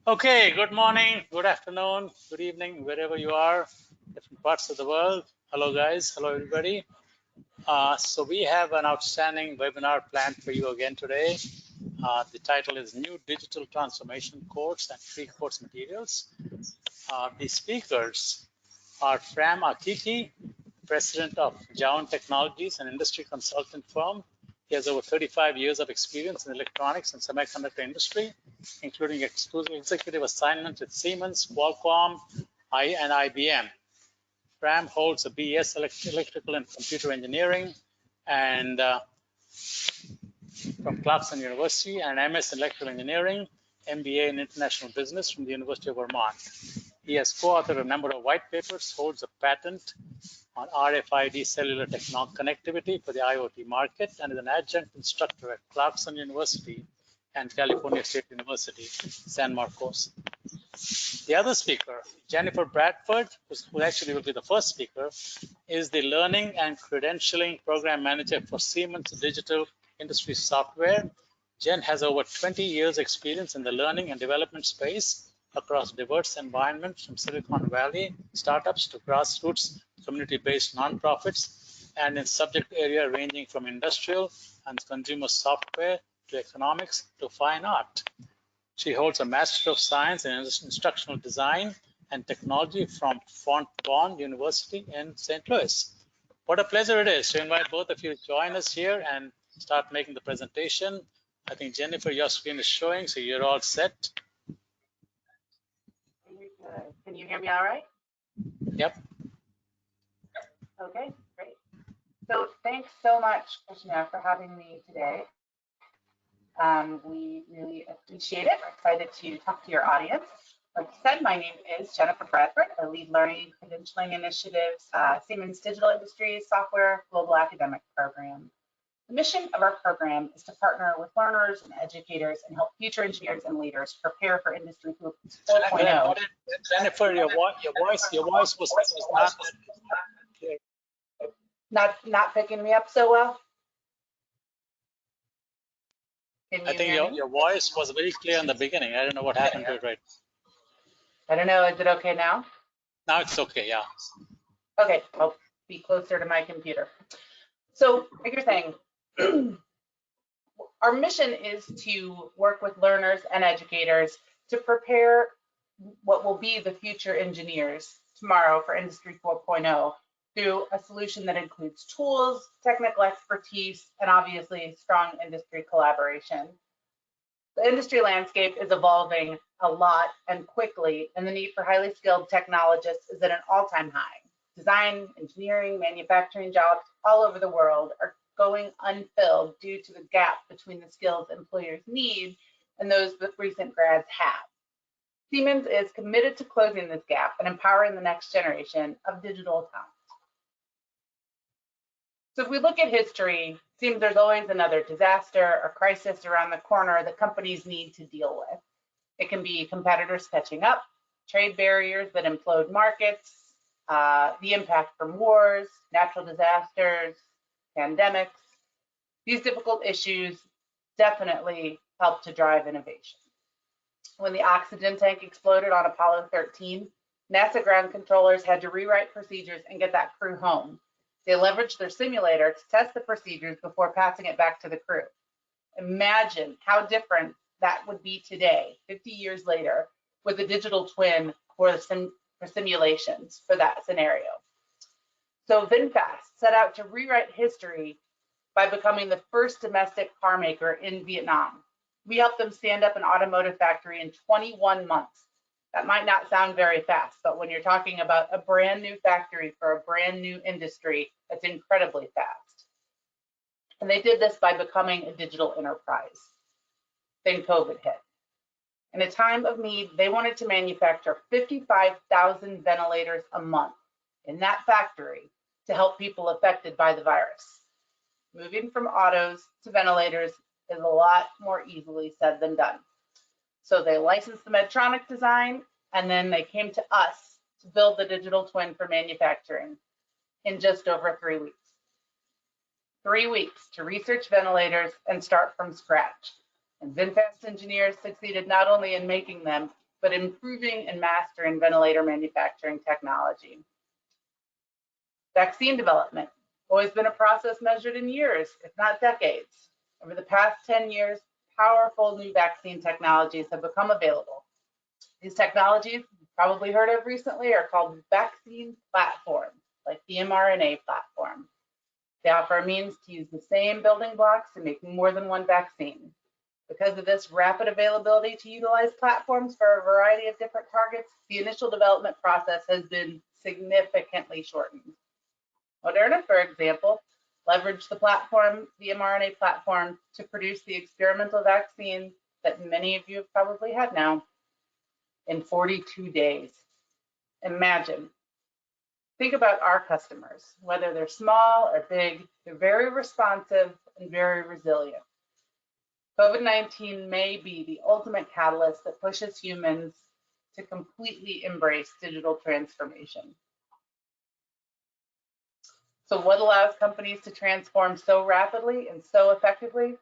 Okay, good morning, good afternoon, good evening, wherever you are, different parts of the world. Hello, guys. Hello, everybody. So we have an outstanding webinar planned for you again today. The title is New Digital Transformation Course and Free Course Materials. The speakers are Fram Akiki, President of Jawan Technologies, an industry consultant firm. He has over 35 years of experience in electronics and semiconductor industry, including exclusive executive assignments with Siemens, Qualcomm, and IBM. Fram holds a BS Electrical and Computer Engineering and from Clarkson University and MS in Electrical Engineering, MBA in International Business from the University of Vermont. He has co-authored a number of white papers, holds a patent on RFID cellular connectivity for the IoT market, and is an adjunct instructor at Clarkson University and California State University, San Marcos. The other speaker, Jennifer Bradford, who actually will be the first speaker, is the Learning and Credentialing Program Manager for Siemens Digital Industry Software. Jen has over 20 years experience in the learning and development space across diverse environments from Silicon Valley startups to grassroots community-based nonprofits, and in subject area ranging from industrial and consumer software to economics to fine art. She holds a Master of Science in Instructional Design and Technology from Fontbonne University in St. Louis. What a pleasure it is to invite both of you to join us here and start making the presentation. I think, Jennifer, your screen is showing, so you're all set. Can you hear me all right? Yep. Okay, great. So thanks so much, Krishna, for having me today. We really appreciate it. We're excited to talk to your audience. Like you said, my name is Jennifer Bradford. I lead learning credentialing initiatives, Siemens Digital Industries Software Global Academic Program. The mission of our program is to partner with learners and educators and help future engineers and leaders prepare for Industry 4.0. Jennifer, your voice was not picking me up so well. I think your voice was very clear in the beginning. I don't know what happened to it right. I don't know. Is it okay now? Now it's okay, yeah. Okay, I'll be closer to my computer. So, like you're saying, our mission is to work with learners and educators to prepare what will be the future engineers tomorrow for Industry 4.0 through a solution that includes tools, technical expertise, and obviously strong industry collaboration. The industry landscape is evolving a lot and quickly, and the need for highly skilled technologists is at an all-time high. Design, engineering, manufacturing jobs all over the world are going unfilled due to the gap between the skills employers need and those that recent grads have. Siemens is committed to closing this gap and empowering the next generation of digital talent. So if we look at history, it seems there's always another disaster or crisis around the corner that companies need to deal with. It can be competitors catching up, trade barriers that implode markets, the impact from wars, natural disasters, pandemics. These difficult issues definitely help to drive innovation. When the oxygen tank exploded on Apollo 13, NASA ground controllers had to rewrite procedures and get that crew home. They leveraged their simulator to test the procedures before passing it back to the crew. Imagine how different that would be today, 50 years later, with a digital twin for simulations for that scenario. So VinFast set out to rewrite history by becoming the first domestic car maker in Vietnam. We helped them stand up an automotive factory in 21 months. That might not sound very fast, but when you're talking about a brand new factory for a brand new industry, that's incredibly fast. And they did this by becoming a digital enterprise. Then COVID hit. In a time of need, they wanted to manufacture 55,000 ventilators a month in that factory to help people affected by the virus. Moving from autos to ventilators is a lot more easily said than done. So they licensed the Medtronic design, and then they came to us to build the digital twin for manufacturing in just over 3 weeks. 3 weeks to research ventilators and start from scratch. And VinFast engineers succeeded not only in making them, but improving and mastering ventilator manufacturing technology. Vaccine development, always been a process measured in years, if not decades. Over the past 10 years, powerful new vaccine technologies have become available. These technologies, you've probably heard of recently, are called vaccine platforms, like the mRNA platform. They offer a means to use the same building blocks to make more than one vaccine. Because of this rapid availability to utilize platforms for a variety of different targets, the initial development process has been significantly shortened. Moderna, for example, leveraged the mRNA platform, to produce the experimental vaccine that many of you have probably had now in 42 days. Imagine. Think about our customers, whether they're small or big, they're very responsive and very resilient. COVID-19 may be the ultimate catalyst that pushes humans to completely embrace digital transformation. So what allows companies to transform so rapidly and so effectively?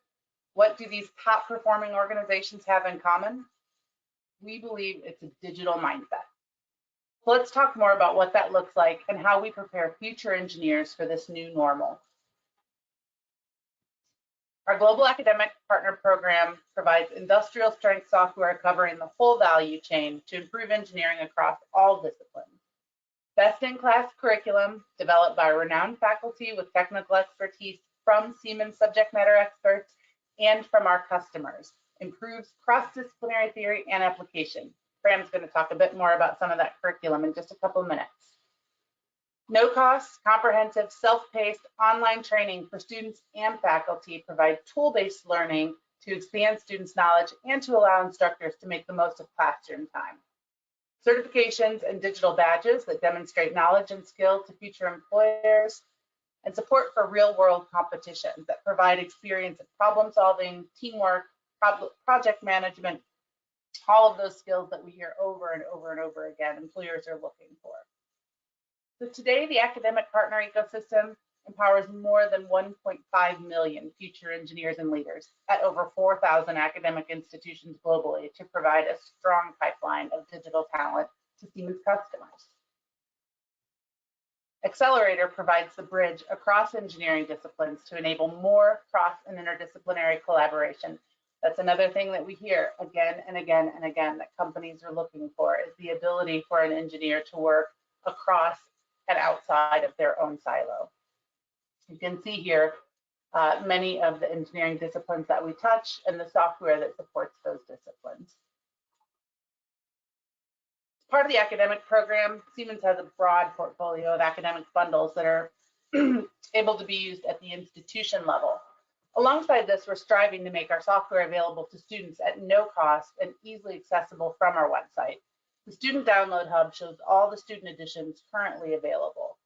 What do these top performing organizations have in common? We believe it's a digital mindset. Let's talk more about what that looks like and how we prepare future engineers for this new normal. Our Global Academic Partner Program provides industrial strength software covering the whole value chain to improve engineering across all disciplines. Best-in-class curriculum developed by renowned faculty with technical expertise from Siemens subject matter experts and from our customers. Improves cross-disciplinary theory and application. Graham's going to talk a bit more about some of that curriculum in just a couple of minutes. No cost, comprehensive, self-paced online training for students and faculty provide tool-based learning to expand students' knowledge and to allow instructors to make the most of classroom time. Certifications and digital badges that demonstrate knowledge and skill to future employers, and support for real-world competitions that provide experience in problem-solving, teamwork, project management, all of those skills that we hear over and over and over again employers are looking for. So today, the academic partner ecosystem empowers more than 1.5 million future engineers and leaders at over 4,000 academic institutions globally to provide a strong pipeline of digital talent to Siemens customers. Accelerator provides the bridge across engineering disciplines to enable more cross and interdisciplinary collaboration. That's another thing that we hear again and again and again that companies are looking for, is the ability for an engineer to work across and outside of their own silo. You can see here many of the engineering disciplines that we touch and the software that supports those disciplines. Part of the academic program, Siemens has a broad portfolio of academic bundles that are able to be used at the institution level. Alongside this, we're striving to make our software available to students at no cost and easily accessible from our website. The Student Download Hub shows all the student editions currently available.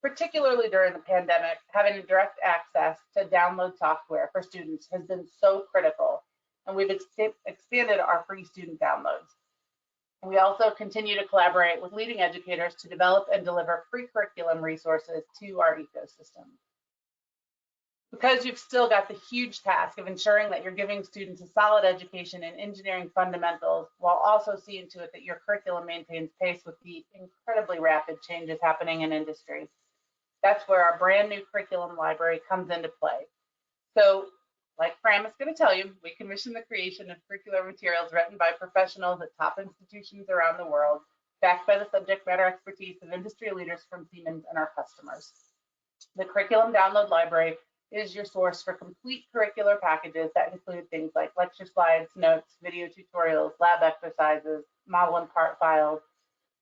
Particularly during the pandemic, having direct access to download software for students has been so critical, and we've expanded our free student downloads. We also continue to collaborate with leading educators to develop and deliver free curriculum resources to our ecosystem. Because you've still got the huge task of ensuring that you're giving students a solid education in engineering fundamentals, while also seeing to it that your curriculum maintains pace with the incredibly rapid changes happening in industry. That's where our brand new curriculum library comes into play. So, like Fram is going to tell you, we commission the creation of curricular materials written by professionals at top institutions around the world, backed by the subject matter expertise of industry leaders from Siemens and our customers. The curriculum download library is your source for complete curricular packages that include things like lecture slides, notes, video tutorials, lab exercises, model and part files.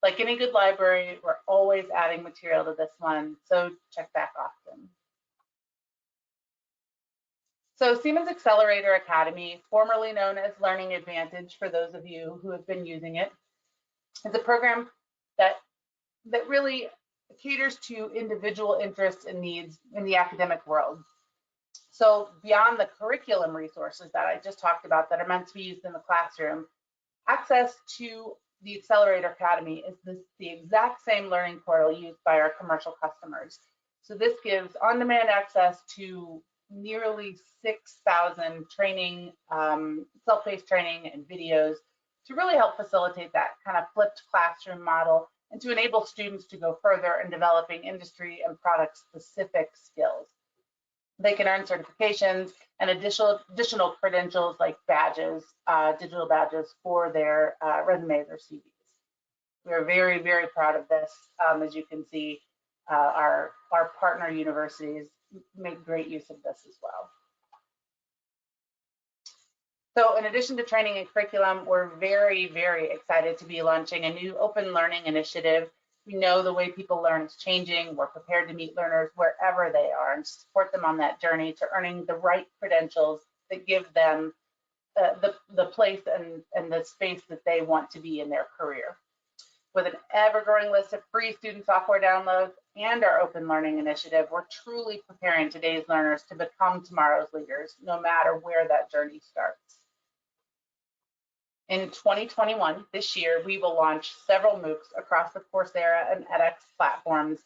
Like any good library, we're always adding material to this one, so check back often. So Siemens Accelerator Academy, formerly known as Learning Advantage for those of you who have been using it, is a program that really caters to individual interests and needs in the academic world. So beyond the curriculum resources that I just talked about that are meant to be used in the classroom, access to the Accelerator Academy is the exact same learning portal used by our commercial customers. So this gives on-demand access to nearly 6,000 training, self-paced training and videos to really help facilitate that kind of flipped classroom model and to enable students to go further in developing industry and product specific skills. They can earn certifications and additional credentials like badges, digital badges for their resumes or CVs. We're very, very proud of this. As you can see, our partner universities make great use of this as well. So in addition to training and curriculum, we're very, very excited to be launching a new open learning initiative. We know the way people learn is changing. We're prepared to meet learners wherever they are and support them on that journey to earning the right credentials that give them the place and the space that they want to be in their career. With an ever-growing list of free student software downloads and our open learning initiative, we're truly preparing today's learners to become tomorrow's leaders, no matter where that journey starts. In 2021, this year, we will launch several MOOCs across the Coursera and edX platforms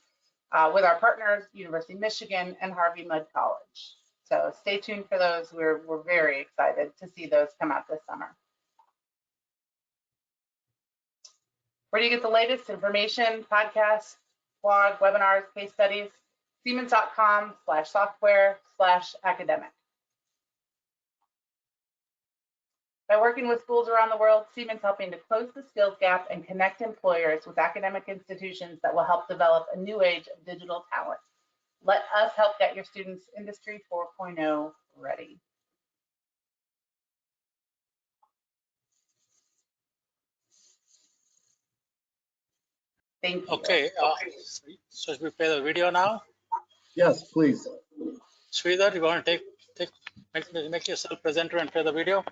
with our partners, University of Michigan and Harvey Mudd College. So stay tuned for those. We're very excited to see those come out this summer. Where do you get the latest information, podcasts, blog, webinars, case studies? Siemens.com/software/academic. By working with schools around the world, Siemens helping to close the skills gap and connect employers with academic institutions that will help develop a new age of digital talent. Let us help get your students Industry 4.0 ready. Thank you. Okay, so should we play the video now? Yes, please. Sridhar, you want to make yourself presenter and play the video?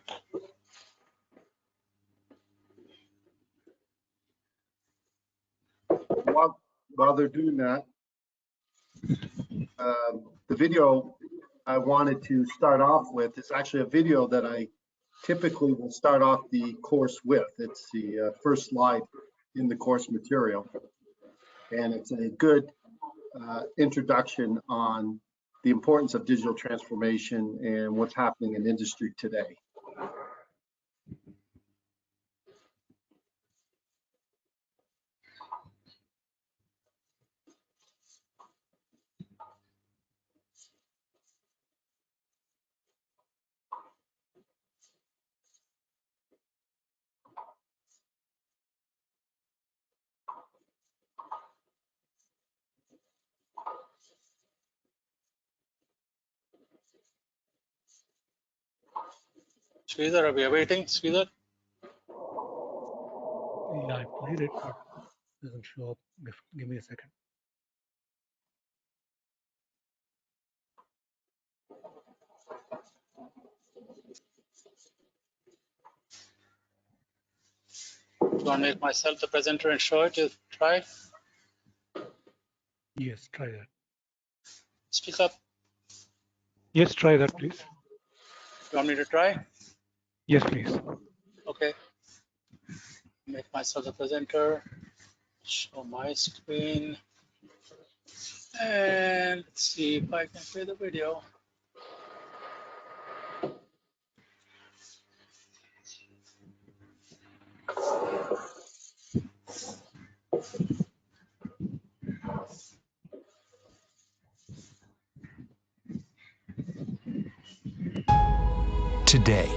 While they're doing that, the video I wanted to start off with is actually a video that I typically will start off the course with. It's the first slide in the course material, and it's a good introduction on the importance of digital transformation and what's happening in industry today. Sridhar, are we waiting? Sridhar? Yeah, I played it, but it doesn't show up. Give me a second. Do you want to make myself the presenter and show it? You try? Yes, try that. Speak up. Yes, try that, please. You want me to try? Yes, please. Okay. Make myself the presenter. Show my screen. And let's see if I can play the video. Today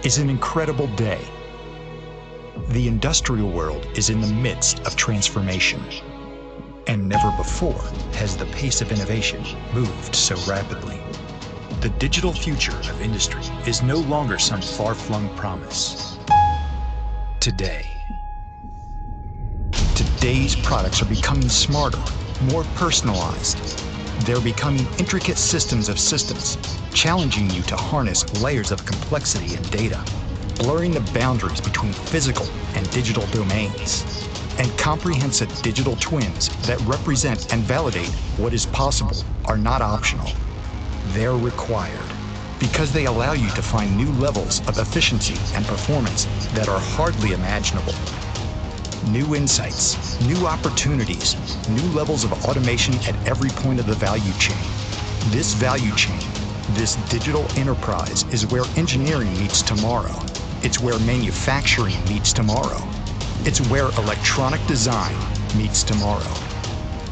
is an incredible day. The industrial world is in the midst of transformation, and never before has the pace of innovation moved so rapidly. The digital future of industry is no longer some far-flung promise. Today's products are becoming smarter, more personalized. They're becoming intricate systems of systems, challenging you to harness layers of complexity and data, blurring the boundaries between physical and digital domains, and comprehensive digital twins that represent and validate what is possible are not optional. They're required because they allow you to find new levels of efficiency and performance that are hardly imaginable. New insights, new opportunities, new levels of automation at every point of the value chain. This value chain, This digital enterprise is where engineering meets tomorrow. It's where manufacturing meets tomorrow. It's where electronic design meets tomorrow.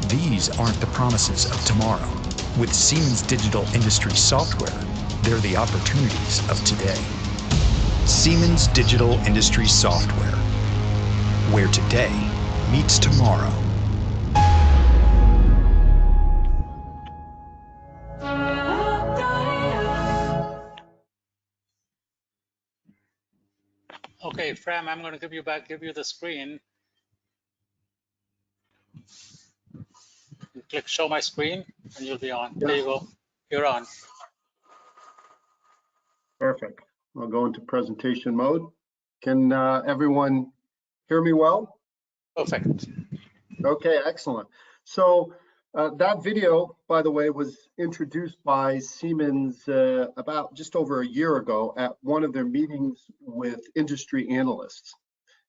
These aren't the promises of tomorrow. With Siemens Digital Industry Software, they're the opportunities of today. Siemens Digital Industry Software, where today meets tomorrow. Okay, Fram, I'm going to give you the screen. You click show my screen and you'll be on. Yeah. There you go. You're on. Perfect. I'll go into presentation mode. Can everyone hear me well? Perfect. Okay, excellent. So that video, by the way, was introduced by Siemens about just over a year ago at one of their meetings with industry analysts.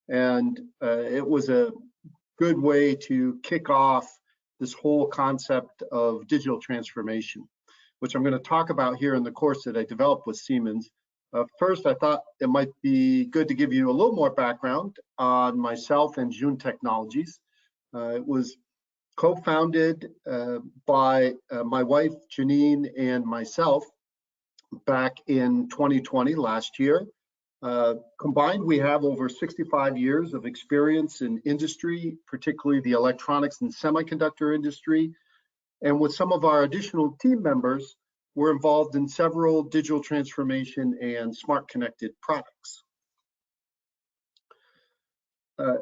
And it was a good way to kick off this whole concept of digital transformation, which I'm going to talk about here in the course that I developed with Siemens. First, I thought it might be good to give you a little more background on myself and June Technologies. It was co-founded by my wife, Janine, and myself back in 2020, last year. Combined, we have over 65 years of experience in industry, particularly the electronics and semiconductor industry. And with some of our additional team members, we're involved in several digital transformation and smart connected products.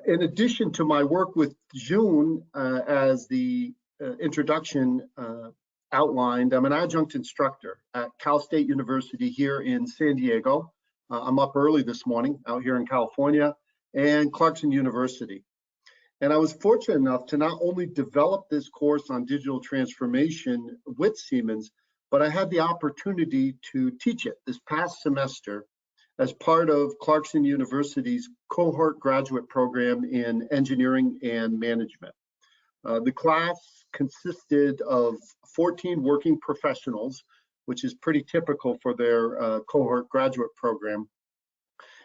In addition to my work with June, as the introduction outlined, I'm an adjunct instructor at Cal State University here in San Diego. I'm up early this morning out here in California, and Clarkson University. And I was fortunate enough to not only develop this course on digital transformation with Siemens, but I had the opportunity to teach it this past semester as part of Clarkson University's cohort graduate program in engineering and management. The class consisted of 14 working professionals, which is pretty typical for their cohort graduate program.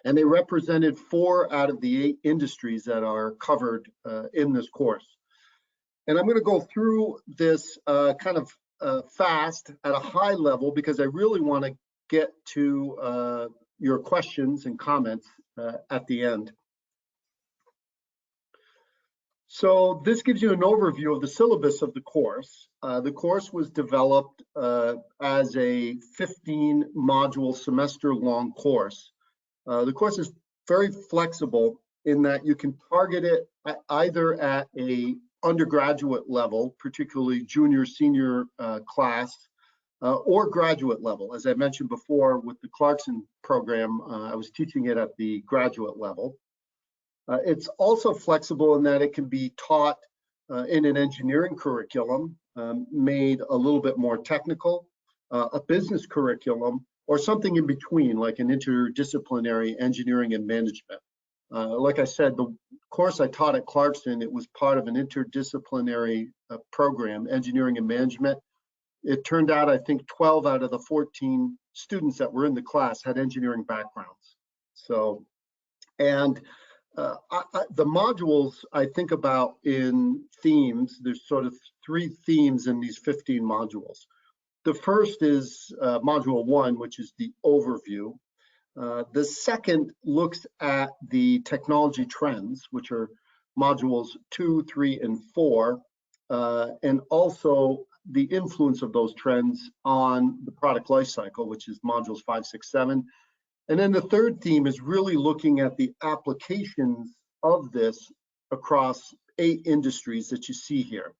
And they represented 4 out of the 8 industries that are covered in this course. And I'm going to go through this kind of fast at a high level because I really want to get to your questions and comments at the end. So this gives you an overview of the syllabus of the course. The course was developed as a 15-module semester-long course. The course is very flexible in that you can target it either at a undergraduate level, particularly junior, senior class, or graduate level. As I mentioned before, with the Clarkson program, I was teaching it at the graduate level. It's also flexible in that it can be taught in an engineering curriculum, made a little bit more technical, a business curriculum, or something in between, like an interdisciplinary engineering and management. Like I said, the course I taught at Clarkson, it was part of an interdisciplinary program, engineering and management. It turned out, I think 12 out of the 14 students that were in the class had engineering backgrounds. So, and the modules I think about in themes, there's sort of 3 themes in these 15 modules. The first is module 1, which is the overview. The second looks at the technology trends, which are modules 2, 3, and 4, and also the influence of those trends on the product lifecycle, which is modules 5, 6, 7. And then the third theme is really looking at the applications of this across 8 industries that you see here.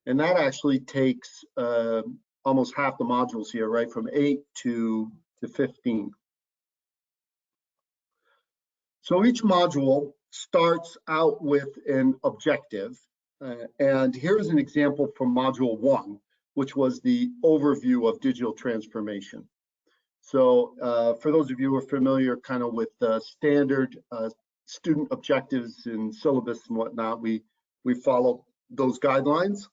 And that actually takes almost half the modules here, right, from 8 to 15. So each module starts out with an objective. And here's an example from module 1, which was the overview of digital transformation. So for those of you who are familiar kind of with standard student objectives in syllabus and whatnot, we follow those guidelines.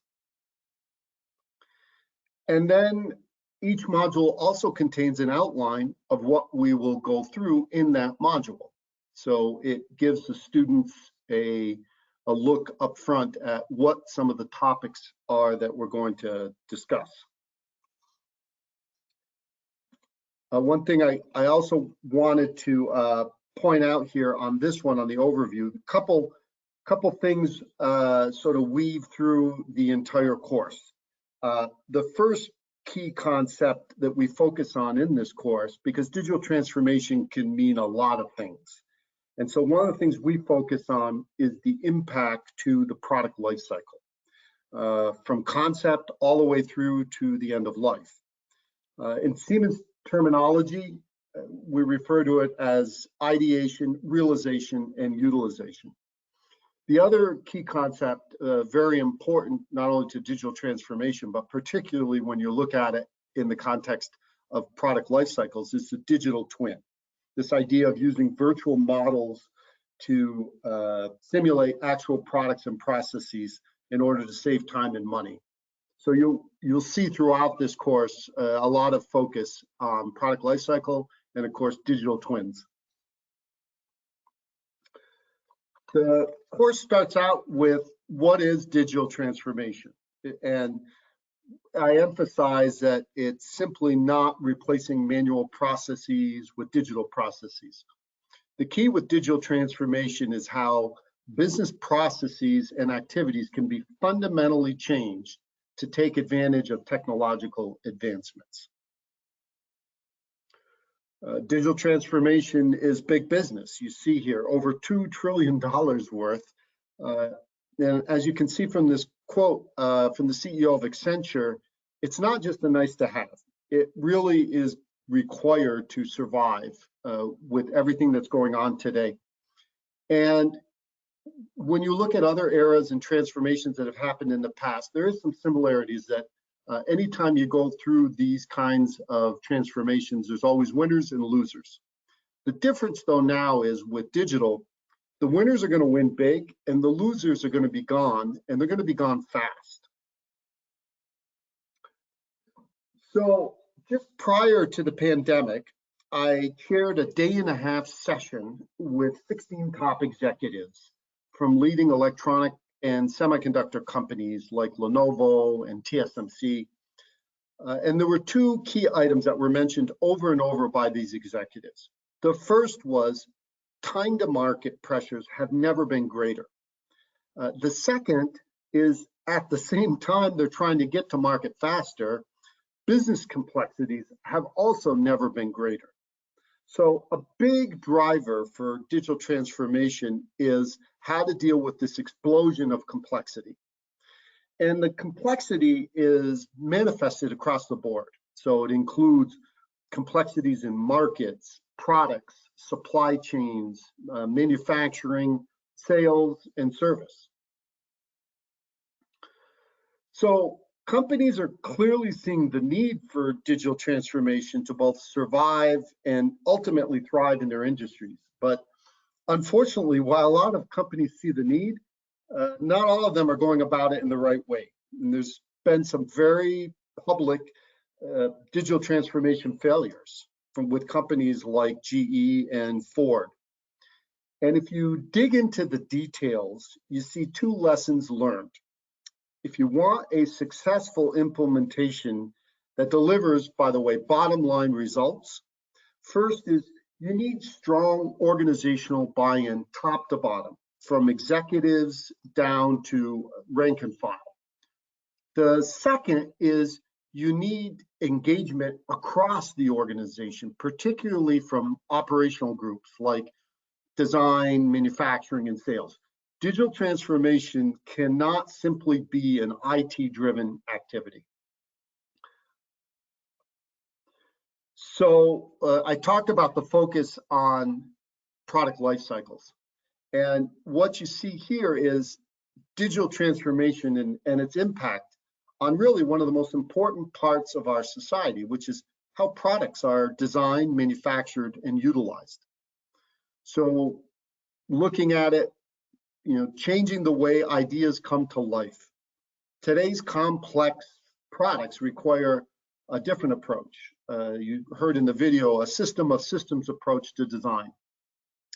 And then Each module also contains an outline of what we will go through in that module. So it gives the students a look up front at what some of the topics are that we're going to discuss. One thing I also wanted to point out here on this one, on the overview, couple things sort of weave through the entire course. The first key concept that we focus on in this course, because digital transformation can mean a lot of things. And so one of the things we focus on is the impact to the product life cycle, from concept all the way through to the end of life. In Siemens terminology, we refer to it as ideation, realization, and utilization. The other key concept, very important, not only to digital transformation, but particularly when you look at it in the context of product life cycles, is the digital twin. This idea of using virtual models to simulate actual products and processes in order to save time and money. So you'll see throughout this course a lot of focus on product life cycle and, of course, digital twins. The course starts out with what is digital transformation, and I emphasize that it's simply not replacing manual processes with digital processes. The key with digital transformation is how business processes and activities can be fundamentally changed to take advantage of technological advancements. Digital transformation is big business. You see here over $2 trillion worth. And as you can see from this quote from the CEO of Accenture, it's not just a nice to have. It really is required to survive with everything that's going on today. And when you look at other eras and transformations that have happened in the past, there is some similarities that anytime you go through these kinds of transformations, there's always winners and losers. The difference though now is with digital, the winners are going to win big and the losers are going to be gone, and they're going to be gone fast. So just prior to the pandemic, I chaired a day-and-a-half session with 16 top executives from leading electronic and semiconductor companies like Lenovo and TSMC. And there were two key items that were mentioned over and over by these executives. The first was time to market pressures have never been greater. The second is at the same time they're trying to get to market faster, business complexities have also never been greater. So a big driver for digital transformation is how to deal with this explosion of complexity. And the complexity is manifested across the board. So it includes complexities in markets, products, supply chains, manufacturing, sales, and service. So companies are clearly seeing the need for digital transformation to both survive and ultimately thrive in their industries. But unfortunately, while a lot of companies see the need, not all of them are going about it in the right way. And there's been some very public digital transformation failures with companies like GE and Ford. And if you dig into the details, you see two lessons learned. If you want a successful implementation that delivers, by the way, bottom line results, first is you need strong organizational buy-in top to bottom, from executives down to rank and file. The second is you need engagement across the organization, particularly from operational groups like design, manufacturing, and sales. Digital transformation cannot simply be an IT-driven activity. So I talked about the focus on product life cycles. And what you see here is digital transformation and its impact on really one of the most important parts of our society, which is how products are designed, manufactured, and utilized. So looking at it, changing the way ideas come to life. Today's complex products require a different approach. You heard in the video, a system of systems approach to design.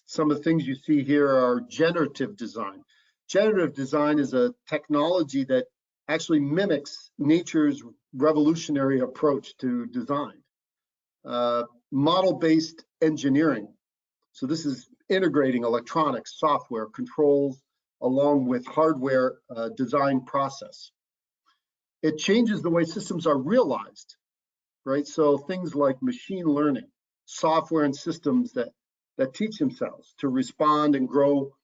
Some of the things you see here are generative design. Generative design is a technology that actually mimics nature's revolutionary approach to design. Model-based engineering. So this is integrating electronics, software, controls, along with hardware design process. It changes the way systems are realized, right? So things like machine learning, software and systems that teach themselves to respond and grow,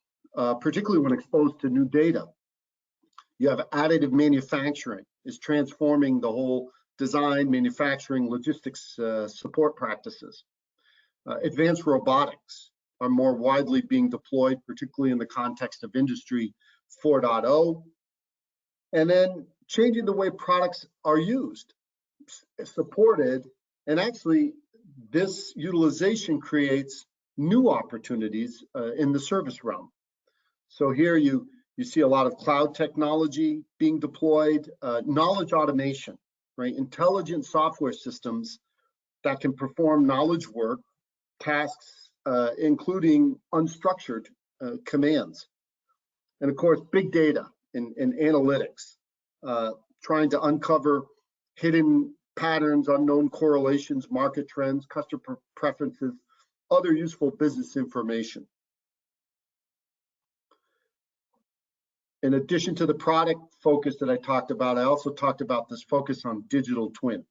particularly when exposed to new data. You have additive manufacturing is transforming the whole design, manufacturing, logistics support practices. Advanced robotics are more widely being deployed, particularly in the context of Industry 4.0. And then changing the way products are used, supported, and actually this utilization creates new opportunities in the service realm. So here you see a lot of cloud technology being deployed, knowledge automation, right? Intelligent software systems that can perform knowledge work, tasks, including unstructured commands. And of course, big data and analytics, trying to uncover hidden patterns, unknown correlations, market trends, customer preferences, other useful business information. In addition to the product focus that I talked about, I also talked about this focus on digital twin.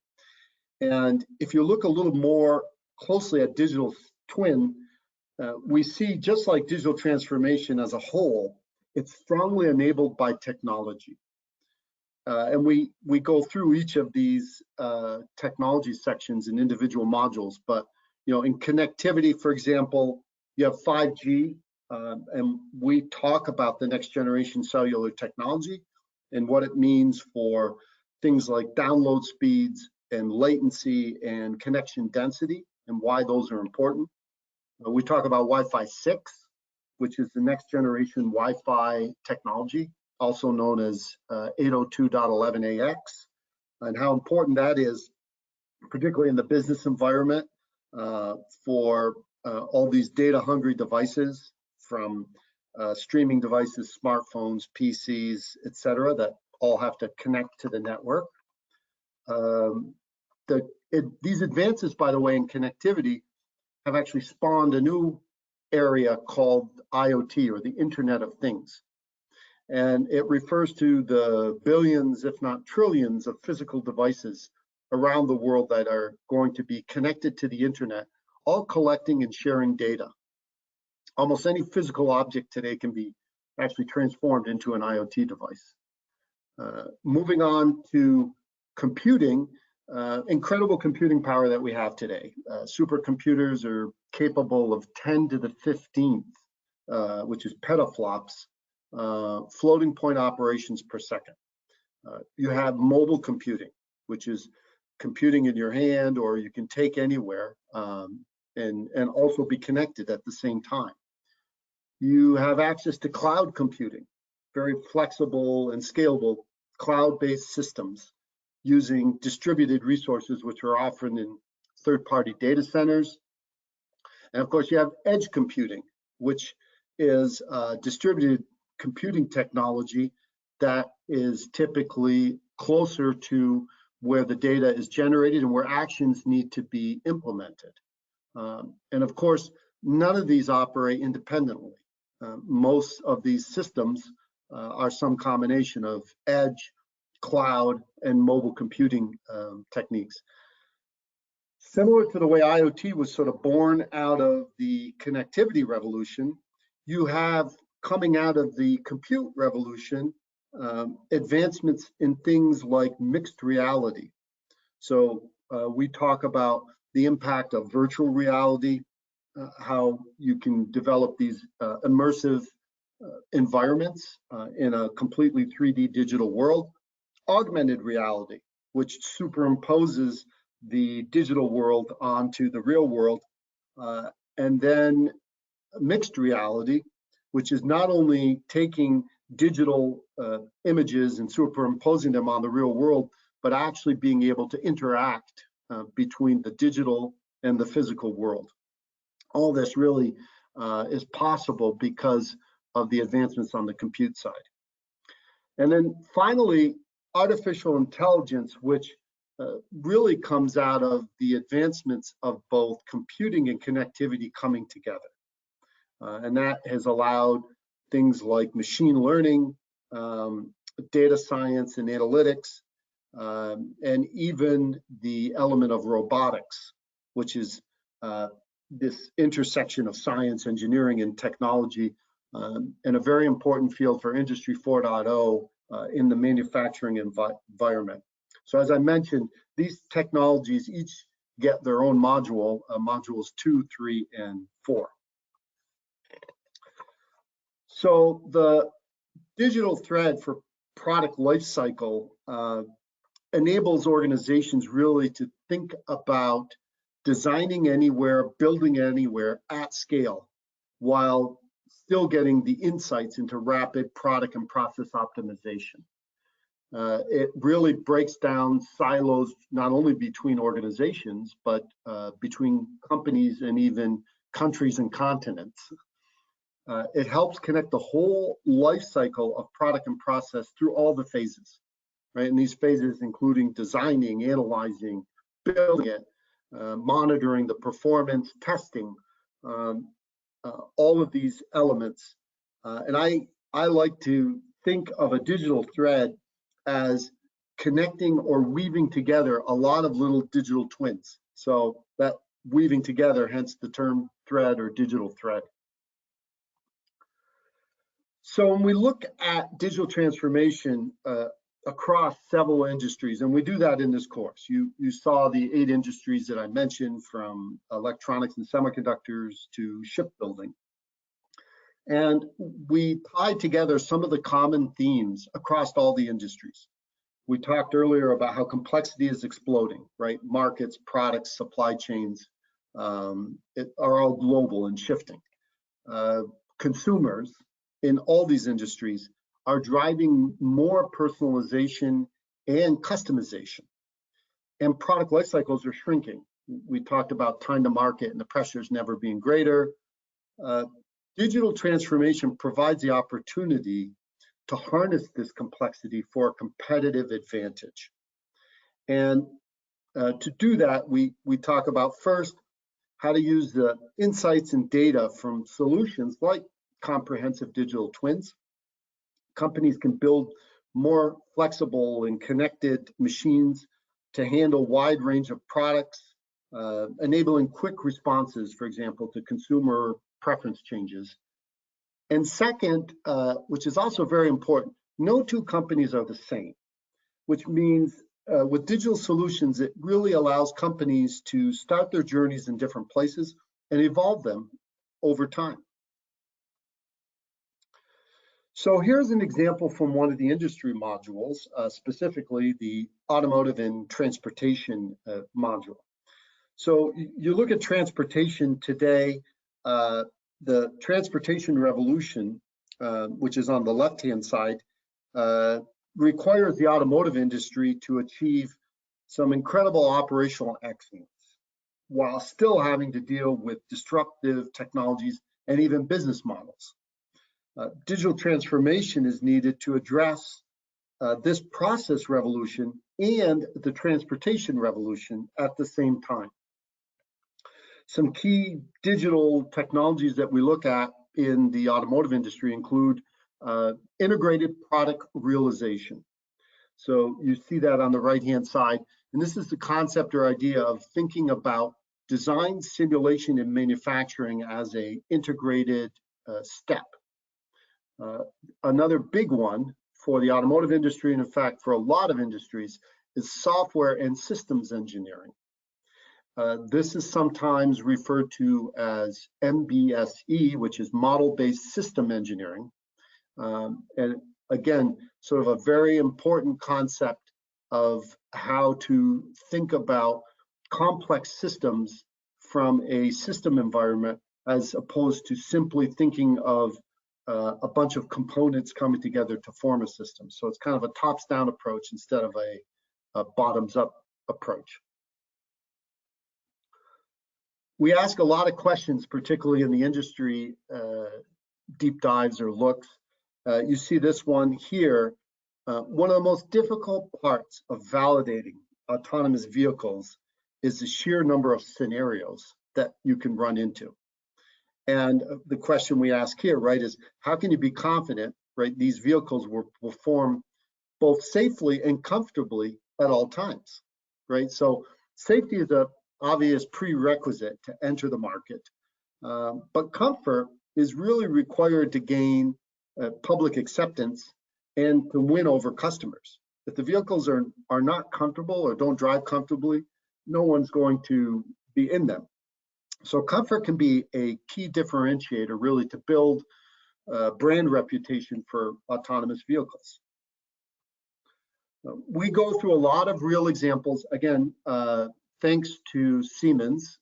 And if you look a little more closely at digital twin, we see just like digital transformation as a whole, it's strongly enabled by technology. And we go through each of these technology sections in individual modules, but in connectivity, for example, you have 5G, and we talk about the next generation cellular technology and what it means for things like download speeds and latency and connection density and why those are important. We talk about Wi-Fi 6, which is the next generation Wi-Fi technology, also known as 802.11ax, and how important that is, particularly in the business environment, for all these data-hungry devices, from streaming devices, smartphones, PCs, etc., that all have to connect to the network. These advances, by the way, in connectivity have actually spawned a new area called IoT, or the Internet of Things. And it refers to the billions, if not trillions, of physical devices around the world that are going to be connected to the internet, all collecting and sharing data. Almost any physical object today can be actually transformed into an IoT device. Moving on to computing, incredible computing power that we have today. Supercomputers are capable of 10 to the 15th, which is petaflops, floating point operations per second. You have mobile computing, which is computing in your hand, or you can take anywhere, and also be connected at the same time. You have access to cloud computing, very flexible and scalable cloud-based systems using distributed resources, which are often in third-party data centers. And of course, you have edge computing, which is distributed computing technology that is typically closer to where the data is generated and where actions need to be implemented. And of course, none of these operate independently. Most of these systems are some combination of edge, cloud, and mobile computing techniques. Similar to the way IoT was sort of born out of the connectivity revolution, you have, coming out of the compute revolution, advancements in things like mixed reality. So we talk about the impact of virtual reality, how you can develop these immersive environments in a completely 3D digital world. Augmented reality, which superimposes the digital world onto the real world. And then mixed reality, which is not only taking digital images and superimposing them on the real world, but actually being able to interact between the digital and the physical world. All this really is possible because of the advancements on the compute side. And then finally, artificial intelligence, which really comes out of the advancements of both computing and connectivity coming together. And that has allowed things like machine learning, data science and analytics, and even the element of robotics, which is this intersection of science, engineering, and technology, and a very important field for Industry 4.0 in the manufacturing environment. So as I mentioned, these technologies each get their own module, modules 2, 3, and 4. So the digital thread for product lifecycle enables organizations really to think about designing anywhere, building anywhere at scale, while still getting the insights into rapid product and process optimization. It really breaks down silos, not only between organizations, but between companies and even countries and continents. It helps connect the whole life cycle of product and process through all the phases, right? And these phases including designing, analyzing, building it, monitoring the performance, testing, all of these elements. And I like to think of a digital thread as connecting or weaving together a lot of little digital twins. So that weaving together, hence the term thread or digital thread. So when we look at digital transformation across several industries, and we do that in this course, you saw the 8 industries that I mentioned, from electronics and semiconductors to shipbuilding. And we tied together some of the common themes across all the industries. We talked earlier about how complexity is exploding, right? Markets, products, supply chains are all global and shifting. Consumers in all these industries are driving more personalization and customization. And product life cycles are shrinking. We talked about time to market and the pressures never being greater. Digital transformation provides the opportunity to harness this complexity for a competitive advantage. And to do that, we talk about first how to use the insights and data from solutions like comprehensive digital twins. Companies can build more flexible and connected machines to handle a wide range of products, enabling quick responses, for example, to consumer preference changes. And second, which is also very important, no two companies are the same, which means with digital solutions, it really allows companies to start their journeys in different places and evolve them over time. So here's an example from one of the industry modules, specifically the automotive and transportation module. So you look at transportation today, the transportation revolution, which is on the left-hand side, requires the automotive industry to achieve some incredible operational excellence while still having to deal with disruptive technologies and even business models. Digital transformation is needed to address this process revolution and the transportation revolution at the same time. Some key digital technologies that we look at in the automotive industry include integrated product realization. So you see that on the right-hand side. And this is the concept or idea of thinking about design, simulation, and manufacturing as an integrated step. Another big one for the automotive industry, and in fact for a lot of industries, is software and systems engineering. This is sometimes referred to as MBSE, which is model-based system engineering. And again, sort of a very important concept of how to think about complex systems from a system environment, as opposed to simply thinking of a bunch of components coming together to form a system. So it's kind of a tops-down approach instead of bottoms-up approach. We ask a lot of questions, particularly in the industry deep dives or looks. You see this one here. One of the most difficult parts of validating autonomous vehicles is the sheer number of scenarios that you can run into. And the question we ask here, right, is how can you be confident, right, these vehicles will perform both safely and comfortably at all times, right? So safety is an obvious prerequisite to enter the market, but comfort is really required to gain public acceptance and to win over customers. If the vehicles are not comfortable or don't drive comfortably, no one's going to be in them. So comfort can be a key differentiator really to build brand reputation for autonomous vehicles. We go through a lot of real examples. Again, thanks to Siemens,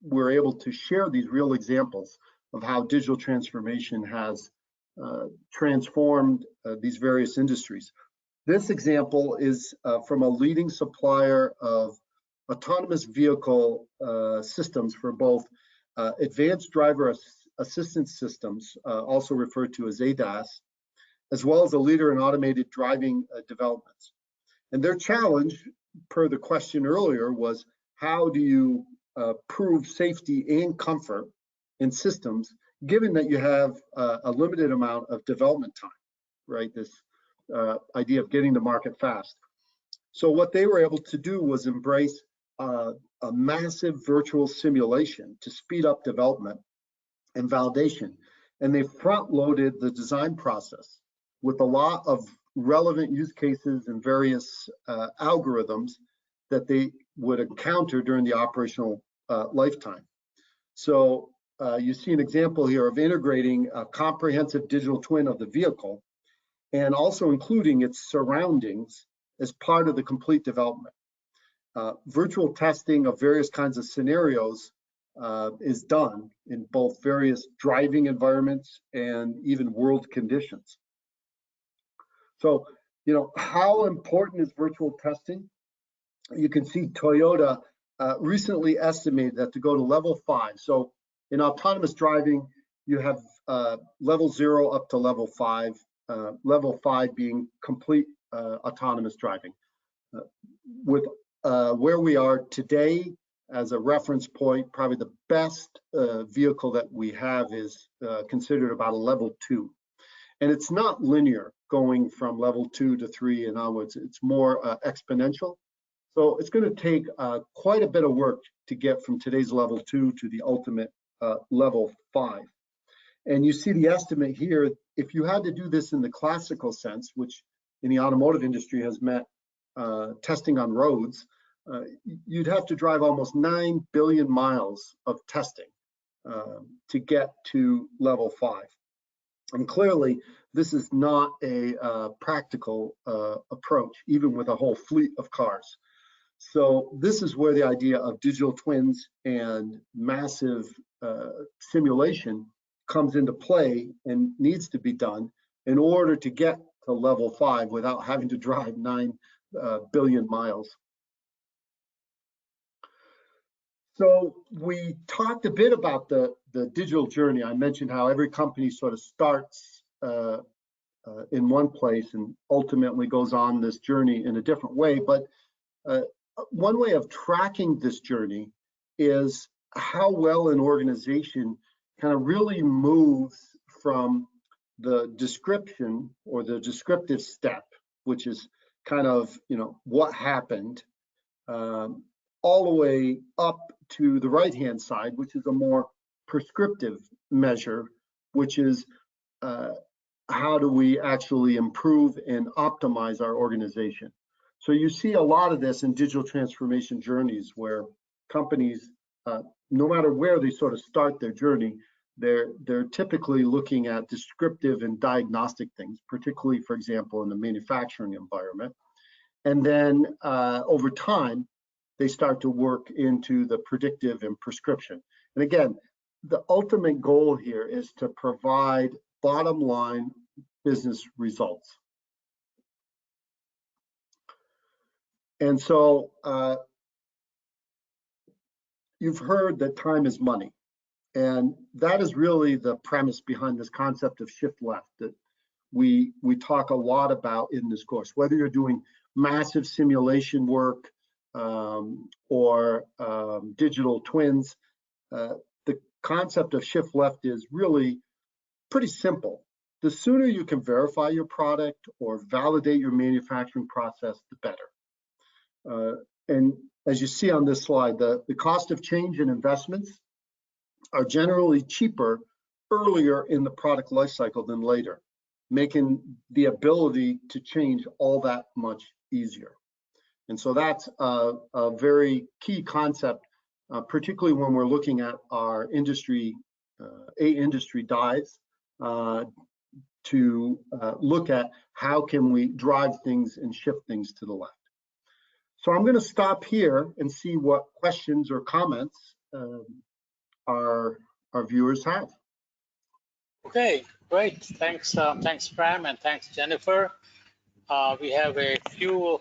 we're able to share these real examples of how digital transformation has transformed these various industries. This example is from a leading supplier of autonomous vehicle systems for both advanced driver assistance systems, also referred to as ADAS, as well as a leader in automated driving developments. And their challenge, per the question earlier, was how do you prove safety and comfort in systems, given that you have a limited amount of development time, right? This idea of getting to market fast. So what they were able to do was embrace a massive virtual simulation to speed up development and validation. And they front-loaded the design process with a lot of relevant use cases and various algorithms that they would encounter during the operational lifetime. So you see an example here of integrating a comprehensive digital twin of the vehicle and also including its surroundings as part of the complete development. Virtual testing of various kinds of scenarios is done in both various driving environments and even world conditions. So, you know, how important is virtual testing? You can see Toyota recently estimated that to go to level 5. So in autonomous driving, you have level 0 up to level 5, level 5 being complete autonomous driving. With where we are today as a reference point, probably the best vehicle that we have is considered about a level 2. And it's not linear going from level 2 to 3 and onwards. It's more exponential. So it's going to take quite a bit of work to get from today's level 2 to the ultimate level 5. And you see the estimate here. If you had to do this in the classical sense, which in the automotive industry has meant testing on roads, you'd have to drive almost 9 billion miles of testing to get to level 5. And clearly, this is not a practical approach, even with a whole fleet of cars. So this is where the idea of digital twins and massive simulation comes into play and needs to be done in order to get to level 5 without having to drive 9 billion miles. So we talked a bit about the digital journey. I mentioned how every company sort of starts in one place and ultimately goes on this journey in a different way. But one way of tracking this journey is how well an organization kind of really moves from the description or the descriptive step, which is kind of, you know, what happened, all the way up to the right-hand side, which is a more prescriptive measure, which is how do we actually improve and optimize our organization. So you see a lot of this in digital transformation journeys where companies, no matter where they sort of start their journey, they're typically looking at descriptive and diagnostic things, particularly, for example, in the manufacturing environment. And then over time, they start to work into the predictive and prescription. And again, the ultimate goal here is to provide bottom line business results. And so you've heard that time is money. And that is really the premise behind this concept of shift left that we talk a lot about in this course. Whether you're doing massive simulation work or digital twins, the concept of shift left is really pretty simple. The sooner you can verify your product or validate your manufacturing process, the better. And as you see on this slide, the cost of change and investments are generally cheaper earlier in the product lifecycle than later, making the ability to change all that much easier. And so that's a very key concept, particularly when we're looking at our industry, industry dives, to look at how can we drive things and shift things to the left. So I'm going to stop here and see what questions or comments our viewers have. Okay, great. Thanks, thanks, Pram, and thanks, Jennifer. We have a few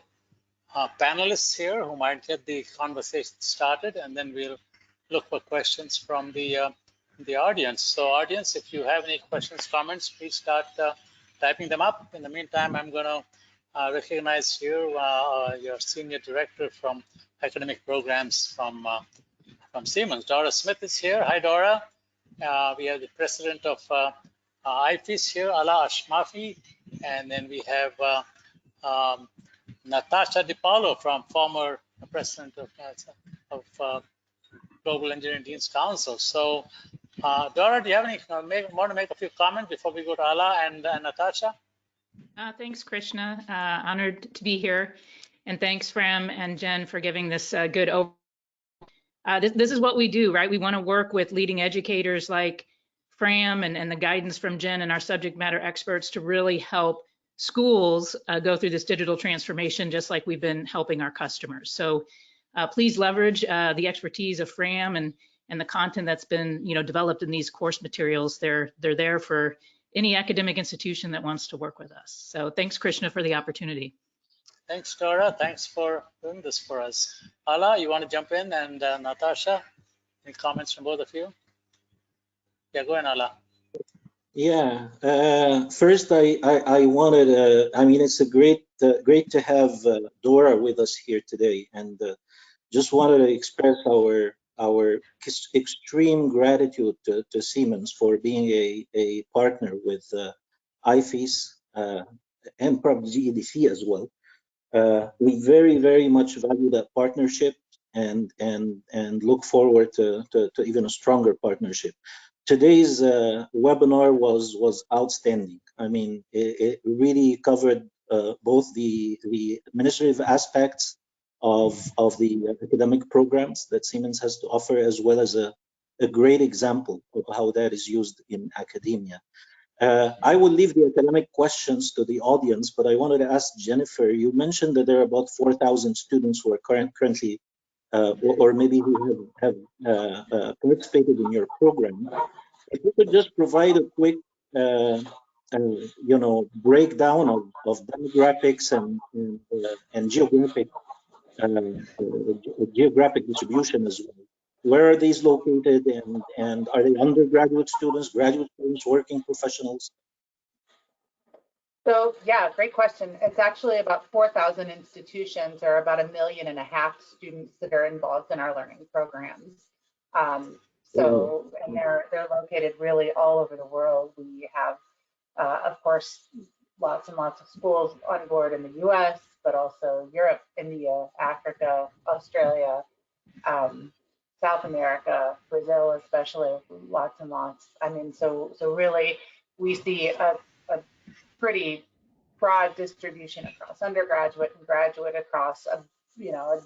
panelists here who might get the conversation started, and then we'll look for questions from the audience. So, audience, if you have any questions, comments, please start typing them up. In the meantime, I'm going to recognize here your senior director from academic programs from Siemens. Dora Smith is here. Hi, Dora. We have the president of IFIS here, Ala Ashmafi, and then we have Natasha DiPaolo, from former president of Global Engineering Deans Council. So, Dora, do you have any want to make a few comments before we go to Ala and Natasha? Thanks, Krishna. Honored to be here, and thanks, Fram and Jen, for giving this good overview. This is what we do, right? We want to work with leading educators like Fram and the guidance from Jen and our subject matter experts to really help schools go through this digital transformation, just like we've been helping our customers. So please leverage the expertise of Fram and the content that's been developed in these course materials. They're there for any academic institution that wants to work with us. So thanks, Krishna, for the opportunity. Thanks, Dora. Thanks for doing this for us. Ala, you want to jump in? And Natasha, any comments from both of you? Yeah, go ahead, Ala. Yeah. First, I wanted. I mean, it's a great to have Dora with us here today, and just wanted to express our extreme gratitude to Siemens for being a partner with IFIS and probably GEDC as well. We very much value that partnership and look forward to even a stronger partnership. Today's webinar was outstanding. I mean, it really covered both the administrative aspects of the academic programs that Siemens has to offer, as well as a great example of how that is used in academia. I will leave the academic questions to the audience, but I wanted to ask Jennifer, you mentioned that there are about 4,000 students who are currently, or maybe who have participated in your program. If you could just provide a quick, breakdown of demographics and geographic distribution as well. Where are these located, and are they undergraduate students, graduate students, working professionals? So yeah, great question. It's actually about 4,000 institutions, or about 1.5 million students that are involved in our learning programs. And they're located really all over the world. We have, of course, lots and lots of schools on board in the US, but also Europe, India, Africa, Australia, South America, Brazil, especially, lots and lots. I mean, so really we see a pretty broad distribution across undergraduate and graduate, across a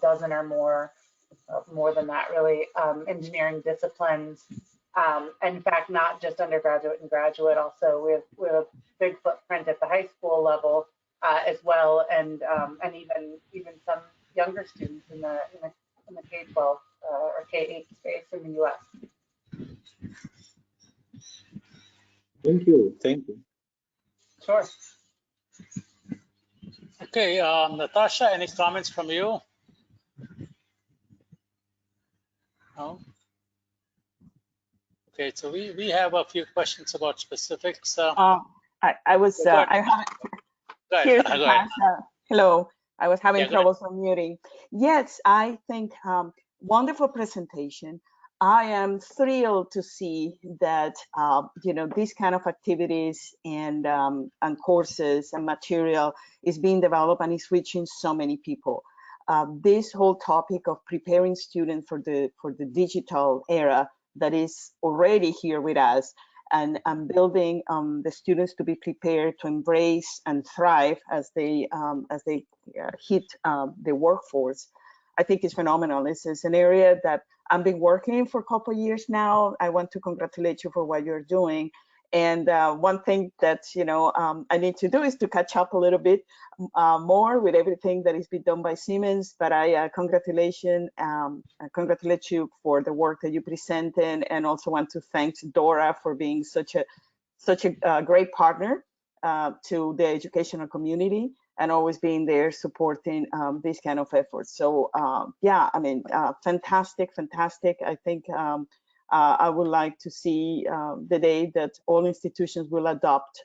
dozen or more than that, really, engineering disciplines. In fact, not just undergraduate and graduate, also we have a big footprint at the high school level as well, and even some younger students in the K-12 or K-8 space in the US. Thank you. Sure. Okay, Natasha, any comments from you? No? Okay, so we have a few questions about specifics. I was, Go ahead. I haven't, Go ahead. here's Go ahead. Natasha. Hello, I was having Yeah, go ahead. trouble unmuting. Yes, I think wonderful presentation. I am thrilled to see that, you know, these kind of activities and courses and material is being developed and is reaching so many people. This whole topic of preparing students for the digital era that is already here with us, and building the students to be prepared to embrace and thrive as they hit the workforce, I think is phenomenal. This is an area that I've been working in for a couple of years now. I want to congratulate you for what you're doing. And one thing that, you know, I need to do is to catch up a little bit more with everything that is being done by Siemens. But I congratulate you for the work that you presented, and also want to thank Dora for being such a great partner to the educational community, and always being there supporting these kind of efforts. So yeah, I mean, fantastic. I think I would like to see the day that all institutions will adopt,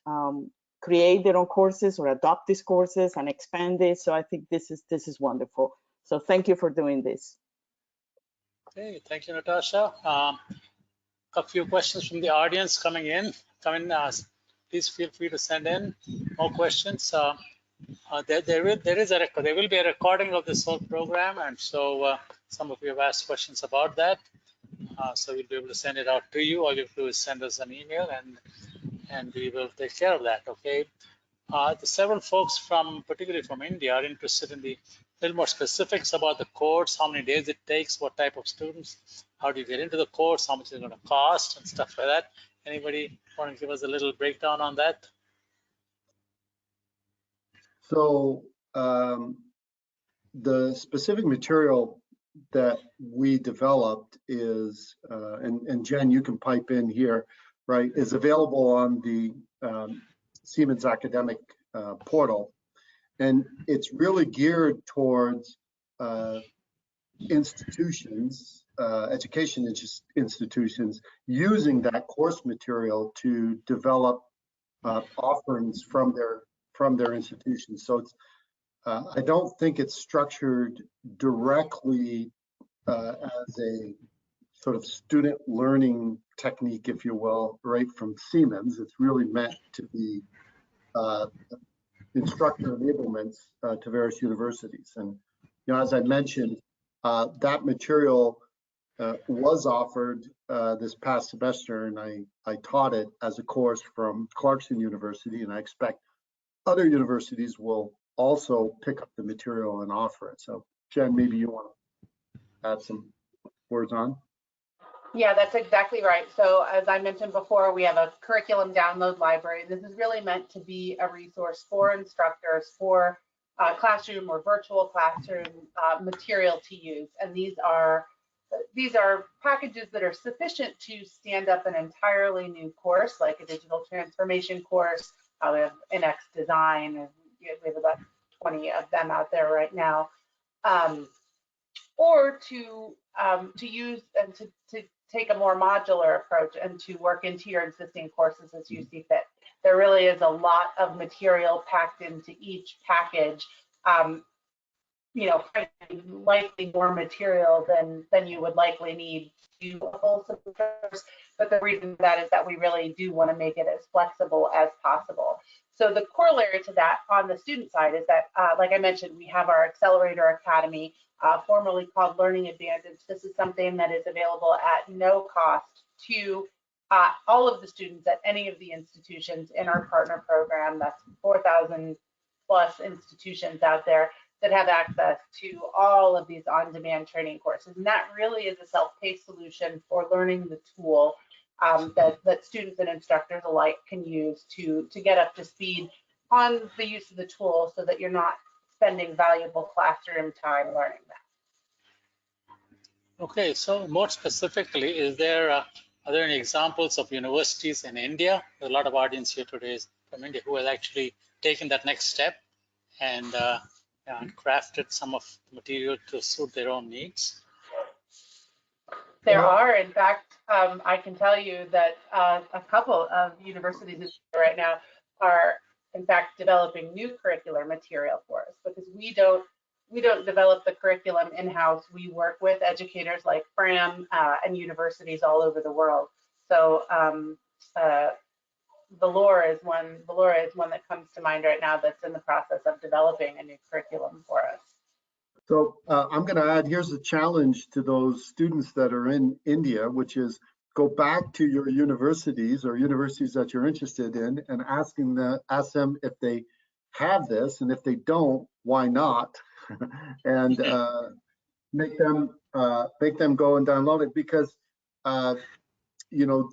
create their own courses or adopt these courses and expand it. So I think this is wonderful. So thank you for doing this. Okay, thank you, Natasha. A few questions from the audience coming in. Please feel free to send in more questions. There will be a recording of this whole program, and so some of you have asked questions about that. So we'll be able to send it out to you. All you have to do is send us an email, and we will take care of that. Okay. The several folks particularly from India, are interested in the little more specifics about the course, how many days it takes, what type of students, how do you get into the course, how much it's going to cost, and stuff like that. Anybody want to give us a little breakdown on that? So the specific material that we developed is, and Jen, you can pipe in here, right, is available on the Siemens academic portal. And it's really geared towards institutions, education institutions, using that course material to develop offerings from their institutions. So it's, I don't think it's structured directly as a sort of student learning technique, if you will, right from Siemens. It's really meant to be instructor enablements to various universities. And, you know, as I mentioned, that material was offered this past semester, and I taught it as a course from Clarkson University, and I expect other universities will also pick up the material and offer it. So Jen, maybe you want to add some words on? Yeah, that's exactly right. So as I mentioned before, we have a curriculum download library. This is really meant to be a resource for instructors for classroom or virtual classroom material to use. And these are packages that are sufficient to stand up an entirely new course, like a digital transformation course. We have NX design, and we have about 20 of them out there right now. Or to use and to take a more modular approach and to work into your existing courses as you see fit. There really is a lot of material packed into each package. You know, likely more material than you would likely need to do a full course. But the reason for that is that we really do want to make it as flexible as possible. So the corollary to that on the student side is that, like I mentioned, we have our Accelerator Academy, formerly called Learning Advantage. This is something that is available at no cost to all of the students at any of the institutions in our partner program. That's 4,000 plus institutions out there that have access to all of these on-demand training courses. And that really is a self-paced solution for learning the tool that students and instructors alike can use to get up to speed on the use of the tool, so that you're not spending valuable classroom time learning that. Okay, so more specifically, are there any examples of universities in India? There's a lot of audience here today from India who has actually taken that next step and crafted some of the material to suit their own needs? There are, in fact, I can tell you that a couple of universities right now are, in fact, developing new curricular material for us, because we don't develop the curriculum in-house. We work with educators like FRAM and universities all over the world. So Valora is one that comes to mind right now that's in the process of developing a new curriculum for us. So I'm going to add, here's a challenge to those students that are in India, which is go back to your universities or universities that you're interested in and ask them if they have this, and if they don't, why not? And make them go and download it, because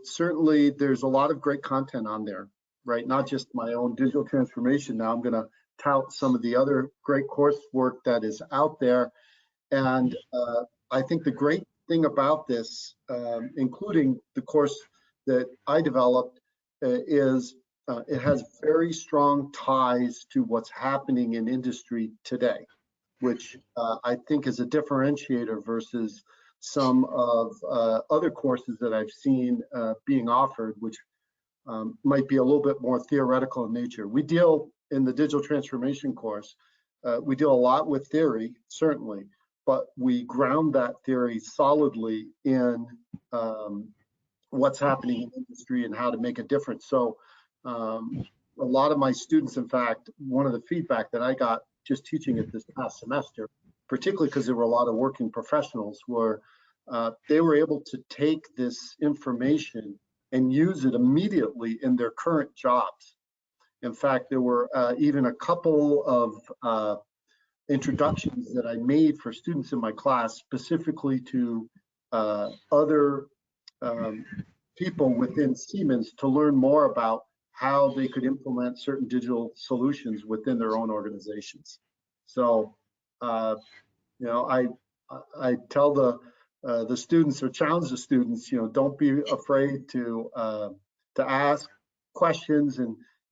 certainly there's a lot of great content on there, right? Not just my own digital transformation. Now I'm going to tout some of the other great coursework that is out there. And I think the great thing about this, including the course that I developed, is it has very strong ties to what's happening in industry today, which I think is a differentiator versus some of other courses that I've seen being offered, which might be a little bit more theoretical in nature. We deal in the digital transformation course, we deal a lot with theory, certainly, but we ground that theory solidly in what's happening in industry and how to make a difference. So a lot of my students, in fact, one of the feedback that I got just teaching it this past semester, particularly because there were a lot of working professionals, were they were able to take this information and use it immediately in their current jobs. In fact, there were even a couple of introductions that I made for students in my class, specifically to other people within Siemens, to learn more about how they could implement certain digital solutions within their own organizations. So, I tell the students, or challenge the students, don't be afraid to ask questions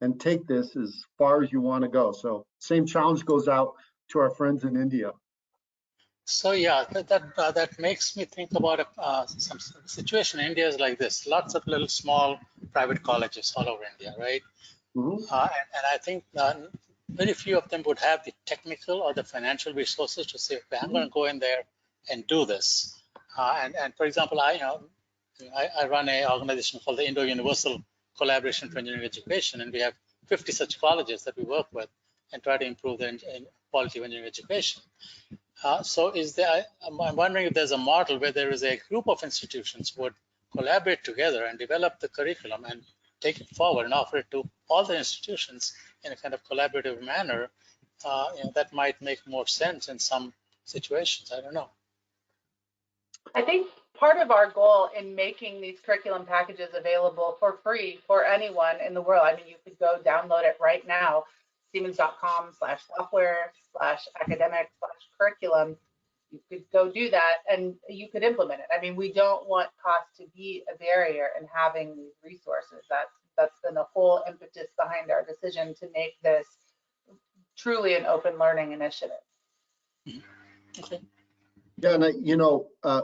and take this as far as you want to go. So same challenge goes out to our friends in India. So yeah, that makes me think about some situation in India is like this. Lots of little small private colleges all over India, right? Mm-hmm. And I think very few of them would have the technical or the financial resources to say, okay, I'm going to go in there and do this. And for example, I run an organization called the Indo-Universal Collaboration for Engineering Education, and we have 50 such colleges that we work with and try to improve the quality of engineering education. So I'm wondering if there's a model where there is a group of institutions would collaborate together and develop the curriculum and take it forward and offer it to all the institutions in a kind of collaborative manner. That might make more sense in some situations. I don't know. I think part of our goal in making these curriculum packages available for free for anyone in the world, I mean, you could go download it right now, siemens.com/software/academic/curriculum. You could go do that and you could implement it. I mean, we don't want cost to be a barrier in having these resources. That's been the whole impetus behind our decision to make this truly an open learning initiative. Okay. Yeah, and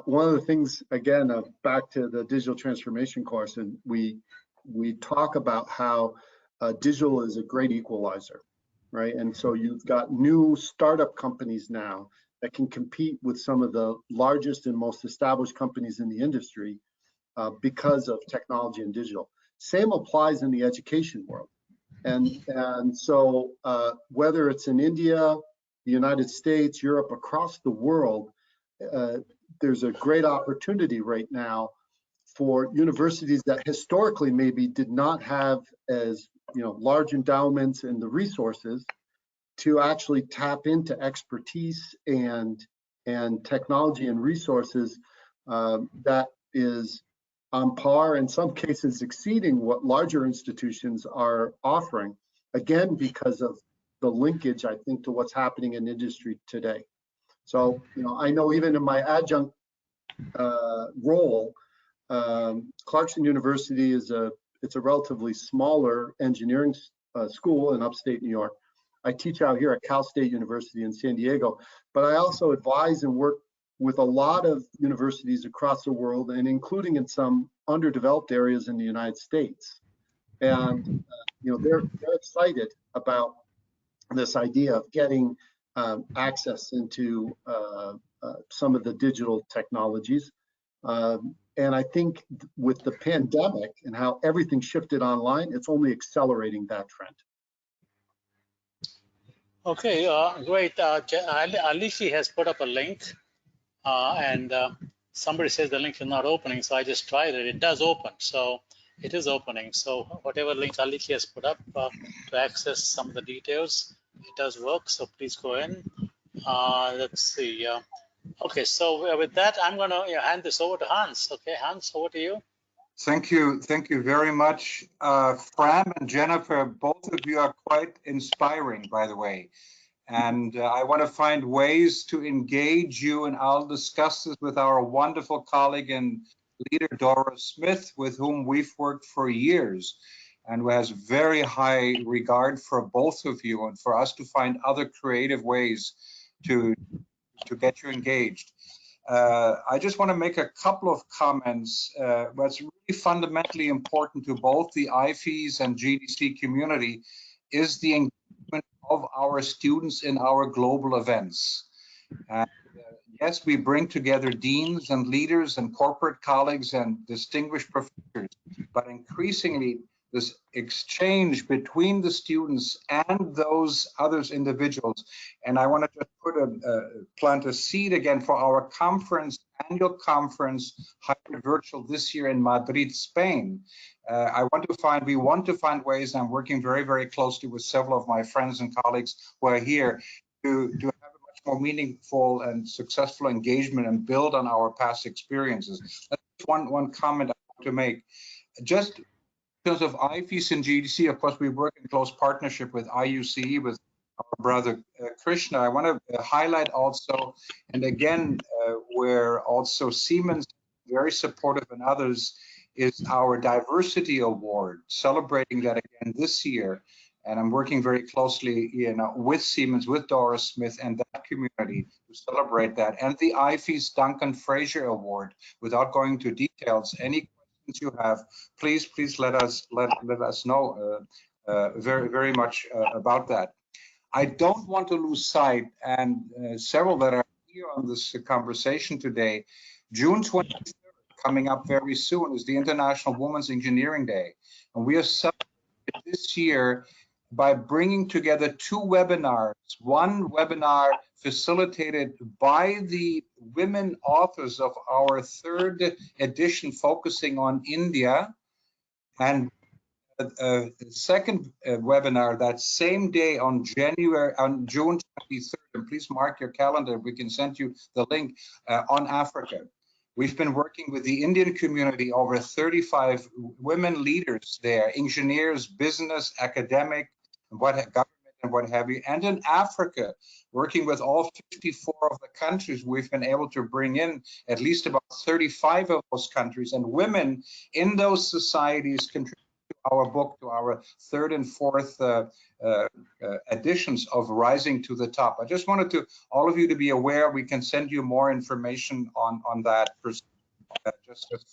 one of the things, again, back to the digital transformation course, and we talk about how digital is a great equalizer, right? And so you've got new startup companies now that can compete with some of the largest and most established companies in the industry because of technology and digital. Same applies in the education world. And so whether it's in India, the United States, Europe, across the world, there's a great opportunity right now for universities that historically maybe did not have as large endowments and the resources to actually tap into expertise and technology and resources that is on par, in some cases exceeding what larger institutions are offering, again, because of the linkage, I think, to what's happening in industry today. So, I know even in my adjunct role, Clarkson University it's a relatively smaller engineering school in upstate New York. I teach out here at Cal State University in San Diego, but I also advise and work with a lot of universities across the world, and including in some underdeveloped areas in the United States. And they're excited about this idea of getting access into some of the digital technologies. And I think with the pandemic and how everything shifted online, it's only accelerating that trend. Okay, great. Alicia has put up a link, and somebody says the link is not opening, so I just tried it. It does open, so it is opening. So whatever link Alicia has put up to access some of the details, it does work. So please go in. Let's see. Okay, so with that, I'm going to hand this over to Hans. Okay, Hans, over to you. Thank you very much. Fran and Jennifer, both of you are quite inspiring, by the way. And I want to find ways to engage you, and I'll discuss this with our wonderful colleague and leader, Dora Smith, with whom we've worked for years and who has very high regard for both of you, and for us to find other creative ways to get you engaged. I just want to make a couple of comments. What's really fundamentally important to both the IFES and GDC community is the engagement of our students in our global events. And, yes, we bring together deans and leaders and corporate colleagues and distinguished professors, but increasingly this exchange between the students and those others individuals. And I want to just plant a seed again for our annual conference, hybrid virtual this year in Madrid, Spain. We want to find ways, and I'm working very, very closely with several of my friends and colleagues who are here to have a much more meaningful and successful engagement and build on our past experiences. That's one comment I want to make. Just in terms of IFES and GDC, of course, we work in close partnership with IUCE, with our brother Krishna. I want to highlight also, and again, where also Siemens, very supportive, and others, is our Diversity Award, celebrating that again this year. And I'm working very closely with Siemens, with Dora Smith and that community to celebrate that. And the IFES Duncan Fraser Award. Without going into details, any questions you have, please let us know very, very much about that. I don't want to lose sight, and several that are here on this conversation today, June 23rd, coming up very soon, is the International Women's Engineering Day. And we are celebrating this year by bringing together two webinars. One webinar facilitated by the women authors of our third edition, focusing on India, and the second webinar that same day on June 23rd, and please mark your calendar, we can send you the link, on Africa. We've been working with the Indian community, over 35 women leaders there, engineers, business, academic, government, and what have you. And in Africa, working with all 54 of the countries, we've been able to bring in at least about 35 of those countries, and women in those societies contribute to our book, to our third and fourth editions of Rising to the Top. I just wanted all of you to be aware. We can send you more information on that. Just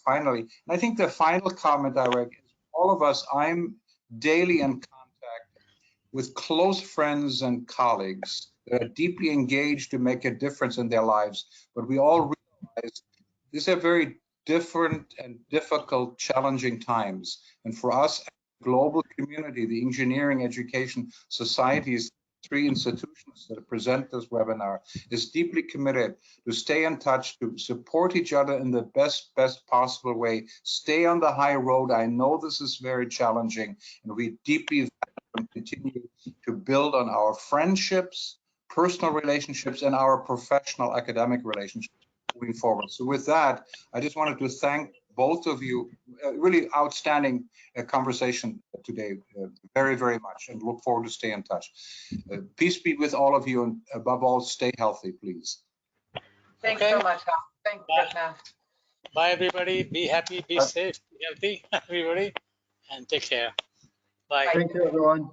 finally, and I think the final comment I would is, all of us, I'm daily in contact with close friends and colleagues that are deeply engaged to make a difference in their lives, but we all realize these are very different and difficult, challenging times. And for us, as a global community, the engineering education societies, three institutions that present this webinar, is deeply committed to stay in touch, to support each other in the best possible way, stay on the high road. I know this is very challenging, and we deeply continue to build on our friendships, personal relationships, and our professional academic relationships moving forward. So with that, I just wanted to thank both of you. Really outstanding conversation today, very, very much, and look forward to stay in touch. Peace be with all of you, and above all, stay healthy, please. Thanks so much. Thanks, Krishna. Bye, everybody. Be happy, be safe, be healthy, everybody, and take care. Bye. Thank you, everyone.